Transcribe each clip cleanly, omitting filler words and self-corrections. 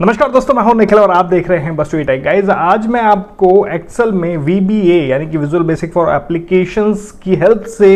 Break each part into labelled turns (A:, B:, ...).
A: नमस्कार दोस्तों, मैं हूं निखिल और आप देख रहे हैं बस टू टेक गाइस। आज मैं आपको एक्सेल में VBA यानी कि विजुअल बेसिक फॉर एप्लीकेशंस की हेल्प से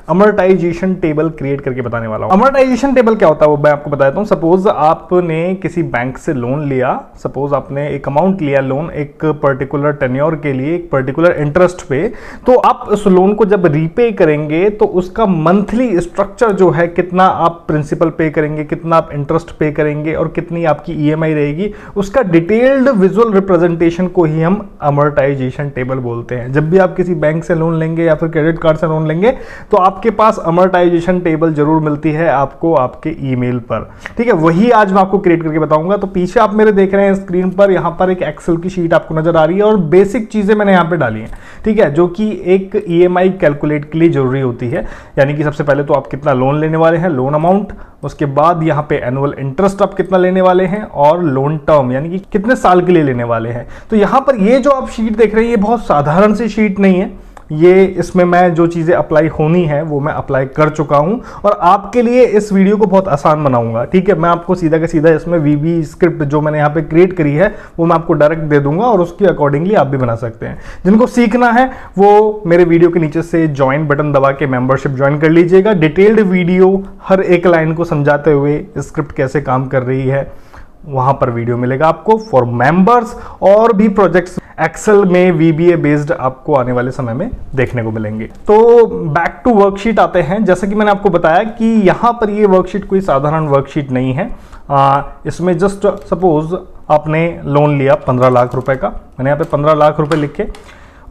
A: अमोर्टाइजेशन टेबल क्रिएट करके बताने वाला हूं। अमोर्टाइजेशन टेबल क्या होता है वो मैं आपको बताता हूं। सपोज आपने किसी बैंक से लोन लिया, सपोज आपने एक अमाउंट लिया लोन एक पर्टिकुलर टेन्योर के लिए, एक पर्टिकुलर इंटरेस्ट पे, तो आप उस लोन को जब रीपे करेंगे तो उसका मंथली स्ट्रक्चर जो है, कितना आप प्रिंसिपल पे करेंगे, कितना आप इंटरेस्ट पे करेंगे और कितनी आपकी EMI रहेगी, उसका डिटेल्ड विजुअल रिप्रेजेंटेशन को ही हम अमोर्टाइजेशन टेबल बोलते हैं। जब भी आप किसी बैंक से लोन लेंगे या फिर क्रेडिट कार्ड से लोन लेंगे तो आपके पास अमोर्टाइजेशन टेबल जरूर मिलती है आपको आपके ईमेल पर। ठीक है, वही आज मैं आपको क्रिएट करके बताऊंगा। तो पीछे आप मेरे देख रहे हैं स्क्रीन पर, यहां पर एक एक्सेल की शीट आपको नजर आ रही है और बेसिक चीजें मैंने यहां पे डाली हैं। ठीक है, जो कि एक EMI कैलकुलेट के लिए जरूरी होती है। यानी कि सबसे पहले तो आप कितना लोन लेने वाले हैं, लोन अमाउंट, उसके बाद यहाँ पे एनुअल इंटरेस्ट आप कितना लेने वाले हैं और लोन टर्म यानी कि कितने साल के लिए लेने वाले हैं। तो यहाँ पर ये जो आप शीट देख रहे हैं ये बहुत साधारण सी शीट नहीं है। ये इसमें मैं जो चीज़ें अप्लाई होनी है वो मैं अप्लाई कर चुका हूं और आपके लिए इस वीडियो को बहुत आसान बनाऊंगा। ठीक है, मैं आपको सीधा का सीधा इसमें VB स्क्रिप्ट जो मैंने यहाँ पे क्रिएट करी है वो मैं आपको डायरेक्ट दे दूंगा और उसके अकॉर्डिंगली आप भी बना सकते हैं। जिनको सीखना है वो मेरे वीडियो के नीचे से ज्वाइन बटन दबा के मेंबरशिप ज्वाइन कर लीजिएगा। डिटेल्ड वीडियो हर एक लाइन को समझाते हुए स्क्रिप्ट कैसे काम कर रही है वहां पर वीडियो मिलेगा आपको फॉर मेंबर्स। और भी प्रोजेक्ट्स एक्सेल में VBA बेस्ड आपको आने वाले समय में देखने को मिलेंगे। तो बैक टू वर्कशीट आते हैं। जैसा कि मैंने आपको बताया कि यहां पर ये वर्कशीट कोई साधारण वर्कशीट नहीं है। इसमें जस्ट सपोज आपने लोन लिया 15 लाख रुपए का, मैंने यहाँ पे 15 लाख रुपए लिखे।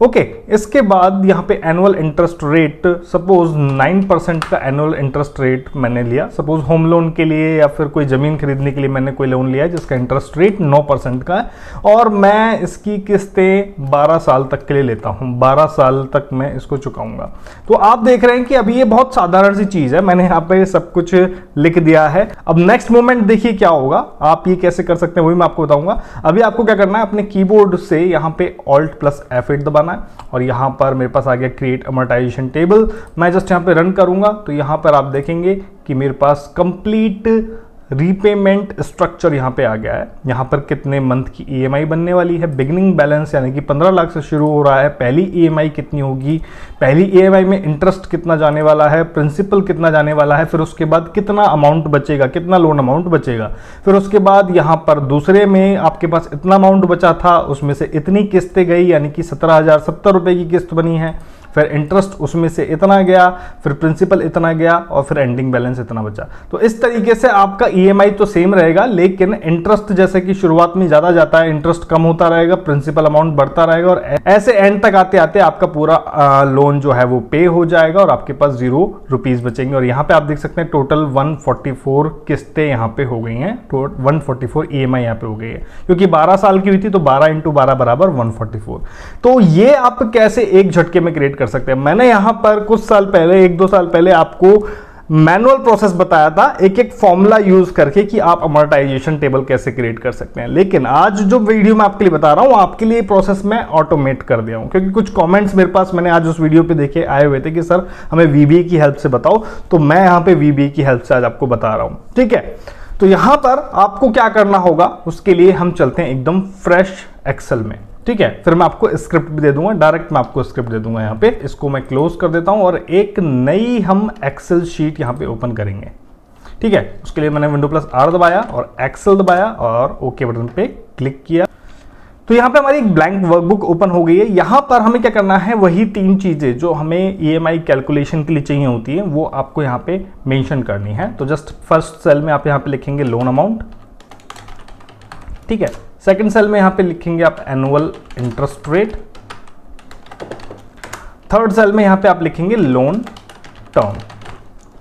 A: ओके, इसके बाद यहाँ पे एनुअल इंटरेस्ट रेट सपोज 9% का एनुअल इंटरेस्ट रेट मैंने लिया। सपोज होम लोन के लिए या फिर कोई ज़मीन खरीदने के लिए मैंने कोई लोन लिया है जिसका इंटरेस्ट रेट 9% का है और मैं इसकी किस्तें 12 साल तक के लिए लेता हूँ। 12 साल तक मैं इसको चुकाऊंगा। तो आप देख रहे हैं कि अभी ये बहुत साधारण सी चीज़ है, मैंने यहाँ पे सब कुछ लिख दिया है। अब नेक्स्ट मोमेंट देखिए क्या होगा, आप ये कैसे कर सकते हैं वही मैं आपको बताऊंगा। अभी आपको क्या करना है, अपने कीबोर्ड से यहाँ पे Alt+F8 दबाना और यहां पर मेरे पास आ गया क्रिएट अमोर्टाइजेशन टेबल। मैं जस्ट यहां पे रन करूंगा तो यहां पर आप देखेंगे कि मेरे पास कंप्लीट रीपेमेंट स्ट्रक्चर यहां पे आ गया है। यहां पर कितने मंथ की EMI बनने वाली है, बिगिनिंग बैलेंस यानी कि 15 लाख से शुरू हो रहा है, पहली EMI कितनी होगी, पहली EMI में इंटरेस्ट कितना जाने वाला है, प्रिंसिपल कितना जाने वाला है, फिर उसके बाद कितना अमाउंट बचेगा, कितना लोन अमाउंट बचेगा, फिर उसके बाद यहां पर दूसरे में आपके पास इतना अमाउंट बचा था, उसमें से इतनी किस्तें गई यानी कि 17,070 रुपए की किस्त बनी है, फिर इंटरेस्ट उसमें से इतना गया, फिर प्रिंसिपल इतना गया और फिर एंडिंग बैलेंस इतना बचा। तो इस तरीके से आपका EMI तो सेम रहेगा, लेकिन इंटरेस्ट जैसे कि शुरुआत में ज्यादा जाता है, इंटरेस्ट कम होता रहेगा, प्रिंसिपल अमाउंट बढ़ता रहेगा और ऐसे एंड तक आते आते आपका पूरा लोन जो है वो पे हो जाएगा और आपके पास 0 रुपीज बचेंगे। और यहाँ पे आप देख सकते हैं टोटल 144 किस्तें यहाँ पे हो गई हैं, 144 EMI यहाँ पे हो गई है, क्योंकि 12 साल की हुई थी तो 12 × 12 बराबर 144। तो ये आप कैसे एक झटके में क्रिएट कर सकते हैं। मैंने यहां पर कुछ साल पहले, 1-2 साल पहले आपको मैनुअल प्रोसेस बताया था एक एक फॉर्मूला यूज करके कि आप अमोर्टाइजेशन टेबल कैसे क्रिएट कर सकते हैं। लेकिन आज जो वीडियो मैं आपके लिए बता रहा हूं आपके लिए प्रोसेस मैं ऑटोमेट कर दिया हूं, क्योंकि कुछ कमेंट्स मेरे पास मैंने आज उस वीडियो पे देखे आए हुए थे कि सर हमें VBA की हेल्प से बताओ, तो मैं यहां पे VBA की हेल्प से आज आपको बता रहा हूं। ठीक है, तो यहां पर आपको क्या करना होगा, उसके लिए हम चलते हैं एकदम फ्रेश एक्सेल में। ठीक है, फिर मैं आपको स्क्रिप्ट भी दे दूंगा, डायरेक्ट मैं आपको स्क्रिप्ट दे दूंगा। यहाँ पे इसको मैं क्लोज कर देता हूं और एक नई हम एक्सेल शीट यहाँ पे ओपन करेंगे। ठीक है, उसके लिए मैंने Windows+R दबाया और एक्सेल दबाया और ओके बटन पे क्लिक किया। तो यहाँ पे हमारी एक ब्लैंक वर्कबुक ओपन हो गई है। यहाँ पर हमें क्या करना है, वही 3 चीजें जो हमें EMI कैलकुलेशन के लिए चाहिए होती है वो आपको यहाँ पे मेंशन करनी है। तो जस्ट फर्स्ट सेल में आप यहाँ पे लिखेंगे लोन अमाउंट। ठीक है, सेकंड सेल में यहां पे लिखेंगे आप annual interest rate. Third cell में यहां पे आप लिखेंगे लोन टर्म।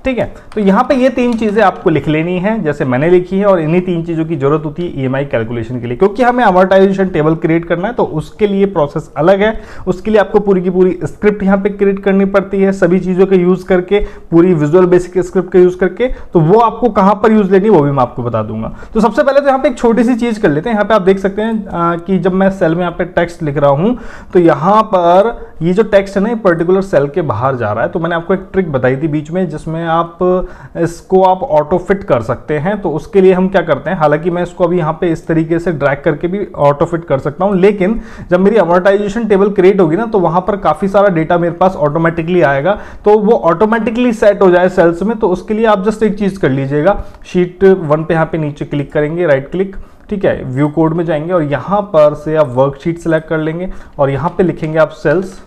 A: ठीक है, तो यहां पे ये 3 चीजें आपको लिख लेनी है जैसे मैंने लिखी है और इन्हीं 3 चीजों की जरूरत होती है EMI कैलकुलेशन के लिए, क्योंकि हमें अमोर्टाइजेशन टेबल क्रिएट करना है तो उसके लिए प्रोसेस अलग है। उसके लिए आपको पूरी की पूरी स्क्रिप्ट यहां पे क्रिएट करनी पड़ती है, सभी चीजों के यूज करके, पूरी विजुअल बेसिक स्क्रिप्ट का यूज करके। तो वो आपको कहां पर यूज लेनी है वो भी मैं आपको बता दूंगा। तो सबसे पहले तो यहाँ पे एक छोटी सी चीज कर लेते हैं। यहाँ पे आप देख सकते हैं कि जब मैं सेल में यहाँ पे टेक्स्ट लिख रहा हूं तो यहाँ पर ये जो टेक्स्ट है ना पर्टिकुलर सेल के बाहर जा रहा है। तो मैंने आपको एक ट्रिक बताई थी बीच में जिसमें आप इसको आप ऑटो फिट कर सकते हैं। तो उसके लिए हम क्या करते हैं, हालांकि मैं इसको अभी यहाँ पे इस तरीके से ड्रैग करके भी ऑटो फिट कर सकता हूँ, लेकिन जब मेरी अमोर्टाइजेशन टेबल क्रिएट होगी ना तो वहां पर काफी सारा डेटा मेरे पास ऑटोमेटिकली आएगा, तो वो ऑटोमेटिकली सेट हो जाए सेल्स में। तो उसके लिए आप जस्ट एक चीज कर लीजिएगा, शीट 1 पे यहाँ पे नीचे क्लिक करेंगे, राइट क्लिक, ठीक है, व्यू कोड में जाएंगे और यहां पर से आप वर्कशीट सेलेक्ट कर लेंगे और यहां पे लिखेंगे आप cells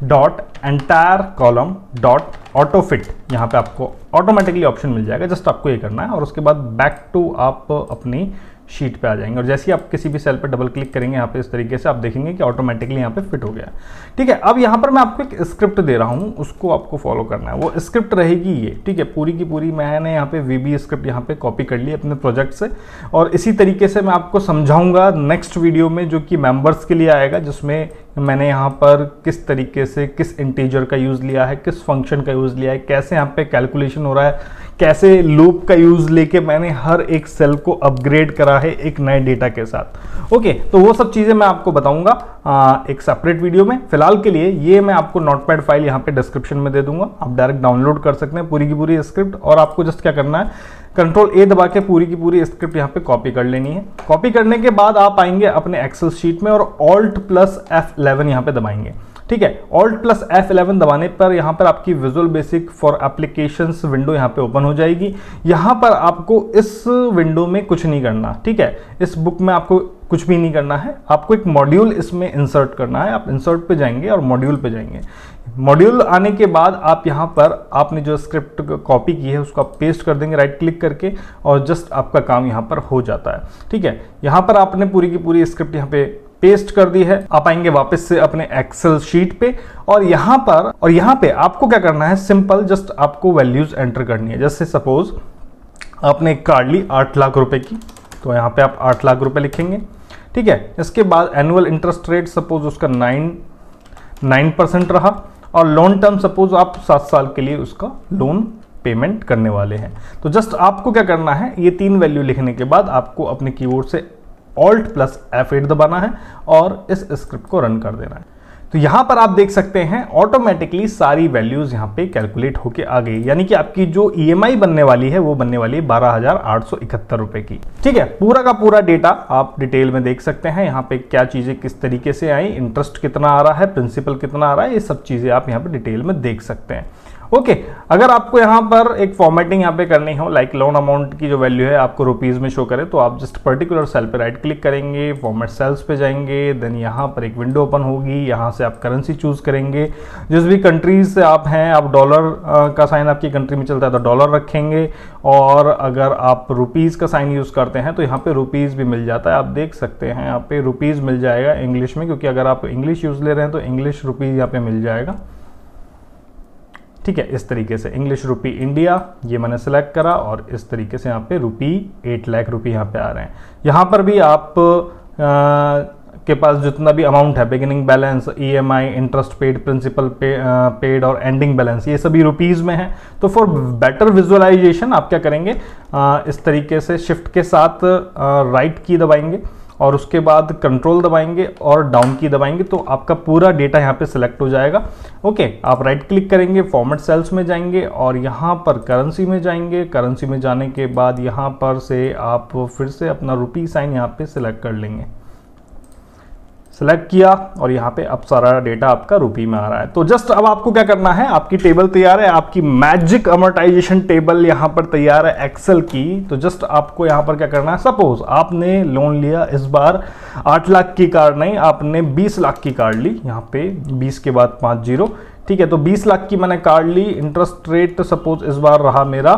A: dot entire column dot auto fit. यहाँ पे आपको ऑटोमेटिकली ऑप्शन मिल जाएगा, जस्ट आपको ये करना है और उसके बाद बैक टू आप अपनी शीट पे आ जाएंगे और जैसे ही आप किसी भी सेल पे डबल क्लिक करेंगे यहाँ पे इस तरीके से आप देखेंगे कि ऑटोमेटिकली यहाँ पे फिट हो गया। ठीक है, अब यहाँ पर मैं आपको एक स्क्रिप्ट दे रहा हूँ, उसको आपको फॉलो करना है। वो स्क्रिप्ट रहेगी ये, ठीक है, पूरी की पूरी मैंने यहाँ पे VB स्क्रिप्ट यहाँ पे कॉपी कर ली अपने प्रोजेक्ट से और इसी तरीके से मैं आपको समझाऊंगा नेक्स्ट वीडियो में जो कि मेंबर्स के लिए आएगा, जिसमें मैंने यहाँ पर किस तरीके से किस इंटीजर का यूज़ लिया है, किस फंक्शन का यूज़ लिया है, कैसे यहाँ पे कैलकुलेशन हो रहा है, कैसे लूप का यूज़ लेके मैंने हर एक सेल को अपग्रेड करा है एक नए डेटा के साथ। ओके, तो वो सब चीज़ें मैं आपको बताऊंगा एक सेपरेट वीडियो में। फिलहाल के लिए ये मैं आपको नोटपैड फाइल यहाँ पे डिस्क्रिप्शन में दे दूंगा, आप डायरेक्ट डाउनलोड कर सकते हैं पूरी की पूरी स्क्रिप्ट और आपको जस्ट क्या करना है, कंट्रोल A दबा के पूरी की पूरी स्क्रिप्ट यहाँ पे कॉपी कर लेनी है। कॉपी करने के बाद आप आएंगे अपने एक्सेल शीट में और Alt + F11 यहाँ पे दबाएंगे। ठीक है, Alt + F11 दबाने पर यहाँ पर आपकी visual basic for applications window यहाँ पे ओपन हो जाएगी। यहाँ पर आपको इस विंडो में कुछ नहीं करना, ठीक है, इस बुक में आपको कुछ भी नहीं करना है, आपको एक मॉड्यूल इसमें इंसर्ट करना है। आप इंसर्ट पे जाएंगे और मॉड्यूल पे जाएंगे। मॉड्यूल आने के बाद आप यहाँ पर आपने जो स्क्रिप्ट कॉपी की है उसको आप पेस्ट कर देंगे राइट क्लिक करके और जस्ट आपका काम यहाँ पर हो जाता है। ठीक है, यहाँ पर आपने पूरी की पूरी स्क्रिप्ट यहाँ पे पेस्ट कर दी है। आप आएंगे वापस से अपने एक्सेल शीट पे और यहाँ पे आपको क्या करना है, सिंपल जस्ट आपको वैल्यूज एंटर करनी है। जैसे सपोज आपने एक कार ली 8 लाख रुपए की, तो यहाँ पे आप 8 लाख रुपए लिखेंगे। ठीक है, इसके बाद एनुअल इंटरेस्ट रेट सपोज उसका 9% रहा और लोन टर्म सपोज आप 7 साल के लिए उसका लोन पेमेंट करने वाले हैं। तो जस्ट आपको क्या करना है, ये 3 वैल्यू लिखने के बाद आपको अपने कीबोर्ड से Alt + F8 दबाना है और इस स्क्रिप्ट को रन कर देना है। तो यहां पर आप देख सकते हैं ऑटोमेटिकली सारी वैल्यूज यहां पे कैलकुलेट होके आ गई, यानी कि आपकी जो EMI बनने वाली है वो बनने वाली है 12,871 रुपए की। ठीक है, पूरा का पूरा डेटा आप डिटेल में देख सकते हैं, यहाँ पे क्या चीजें किस तरीके से आई, इंटरेस्ट कितना आ रहा है, प्रिंसिपल कितना आ रहा है, ये सब चीजें आप यहाँ पे डिटेल में देख सकते हैं। ओके, अगर आपको यहाँ पर एक फॉर्मेटिंग यहाँ पे करनी हो, लाइक लोन अमाउंट की जो वैल्यू है आपको रुपीज में शो करे, तो आप जस्ट पर्टिकुलर सेल पे राइट क्लिक करेंगे, फॉर्मेट सेल्स पे जाएंगे, देन यहाँ पर एक विंडो ओपन होगी, यहाँ से आप करेंसी चूज करेंगे। जिस भी कंट्रीज से आप हैं, आप डॉलर का साइन आपकी कंट्री में चलता है तो डॉलर रखेंगे और अगर आप रुपीज का साइन यूज करते हैं तो यहाँ पे रुपीज भी मिल जाता है। आप देख सकते हैं यहाँ पे रुपीज मिल जाएगा इंग्लिश में, क्योंकि अगर आप इंग्लिश यूज ले रहे हैं तो इंग्लिश रुपीज यहाँ पे मिल जाएगा। ठीक है, इस तरीके से इंग्लिश रुपी इंडिया ये मैंने सेलेक्ट करा और इस तरीके से यहाँ पे 8 लाख रुपये यहाँ पे आ रहे हैं। यहाँ पर भी आप के पास जितना भी अमाउंट है, beginning balance, EMI, interest paid, principal paid और एंडिंग बैलेंस, ये सभी रुपीज में है। तो फॉर बेटर विजुअलाइजेशन आप क्या करेंगे, इस तरीके से शिफ्ट के साथ राइट की दबाएंगे और उसके बाद कंट्रोल दबाएंगे और डाउन की दबाएंगे तो आपका पूरा डेटा यहाँ पे सिलेक्ट हो जाएगा। ओके, आप राइट क्लिक करेंगे, फॉर्मेट सेल्स में जाएंगे और यहाँ पर करेंसी में जाएंगे। करेंसी में जाने के बाद यहाँ पर से आप फिर से अपना रुपी साइन यहाँ पे सिलेक्ट कर लेंगे। सेलेक्ट किया और यहाँ पे अब सारा डेटा आपका रुपी में आ रहा है। तो जस्ट अब आपको क्या करना है, आपकी टेबल तैयार है, आपकी मैजिक अमोर्टाइजेशन टेबल यहाँ पर तैयार है एक्सेल की। तो जस्ट आपको यहाँ पर क्या करना है, सपोज आपने लोन लिया इस बार 8 लाख की कार नहीं, आपने 20 लाख की कार ली, यहाँ पे 20 के बाद 5 जीरो। ठीक है, तो 20 लाख की मैंने कार ली, इंटरेस्ट रेट सपोज इस बार रहा मेरा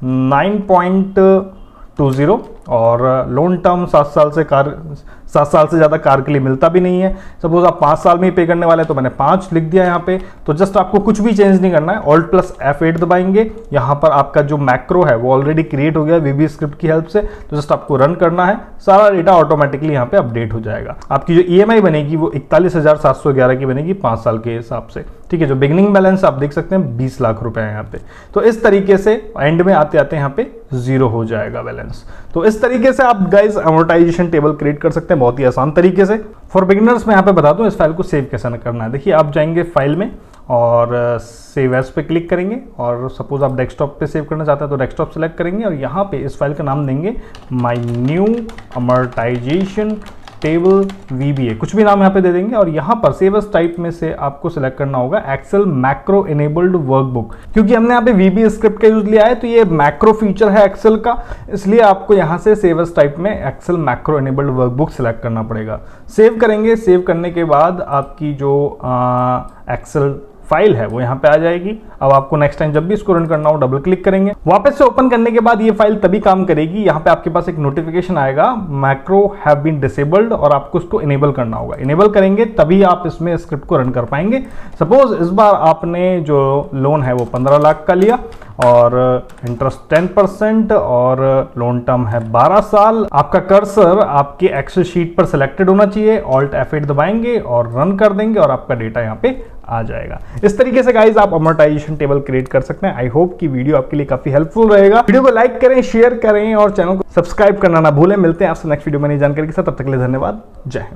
A: 9.20 और लोन टर्म 7 साल से ज़्यादा कार के लिए मिलता भी नहीं है। सपोज आप 5 साल में ही पे करने वाले हैं तो मैंने 5 लिख दिया यहाँ पे। तो जस्ट आपको कुछ भी चेंज नहीं करना है, Alt + F8 दबाएंगे। यहाँ पर आपका जो मैक्रो है वो ऑलरेडी क्रिएट हो गया VB स्क्रिप्ट की हेल्प से, तो जस्ट आपको रन करना है, सारा डेटा ऑटोमेटिकली यहाँ पे अपडेट हो जाएगा। आपकी जो EMI बनेगी वो 41,711 की बनेगी 5 साल के हिसाब से। ठीक है, जो बिगनिंग बैलेंस आप देख सकते हैं 20 लाख रुपए है यहाँ पे। तो इस तरीके से एंड में आते आते यहाँ पे 0 हो जाएगा बैलेंस। तो इस तरीके से आप गाइज अमोर्टाइजेशन टेबल क्रिएट कर सकते हैं। बहुत ही आसान तरीके से। फॉर बिगिनर्स मैं यहाँ पे बता दूँ इस फाइल को सेव कैसे करना है। देखिए, आप जाएंगे फाइल में और सेव एज पे क्लिक करेंगे, और सपोज आप डेस्कटॉप पे सेव करना चाहते हैं तो डेस्कटॉप सेलेक्ट करेंगे, और यहाँ पे इस फाइल का नाम देंगे my new amortisation table VBA, कुछ भी नाम यहाँ पे दे देंगे। और यहाँ पर सेव एज टाइप में से आपको सिलेक्ट करना होगा एक्सेल मैक्रो इनेबल्ड वर्कबुक, क्योंकि हमने यहाँ पे VBA स्क्रिप्ट का यूज लिया है तो ये मैक्रो फीचर है एक्सेल का, इसलिए आपको यहाँ से सेव एज टाइप में Excel macro enabled workbook select करना पड़ेगा। सेव करेंगे, सेव करने के बाद आपकी जो एक्सेल फाइल है वो यहाँ पे आ जाएगी। अब आपको नेक्स्ट टाइम जब भी इसको रन करना हो डबल क्लिक करेंगे, वापस से ओपन करने के बाद ये फाइल तभी काम करेगी। यहाँ पे आपके पास एक नोटिफिकेशन आएगा मैक्रो हैव बीन डिसेबल्ड, और आपको इसको इनेबल करना होगा। इनेबल करेंगे तभी आप इसमें स्क्रिप्ट को रन कर पाएंगे। सपोज इस बार आपने जो लोन है वो 15 लाख का लिया और इंटरेस्ट 10% और लोन टर्म है 12 साल। आपका कर्सर आपके एक्सेल शीट पर सिलेक्टेड होना चाहिए, ऑल्ट F8 दबाएंगे और रन कर देंगे और आपका डेटा यहाँ पे आ जाएगा। इस तरीके से गाइज आप अमोर्टाइजेशन टेबल क्रिएट कर सकते हैं। आई होप कि वीडियो आपके लिए काफी हेल्पफुल रहेगा। वीडियो को लाइक करें, शेयर करें और चैनल को सब्सक्राइब करना ना भूलें। मिलते हैं आपसे नेक्स्ट वीडियो में नई जानकारी के साथ, तब तक के लिए धन्यवाद। जय हिंद।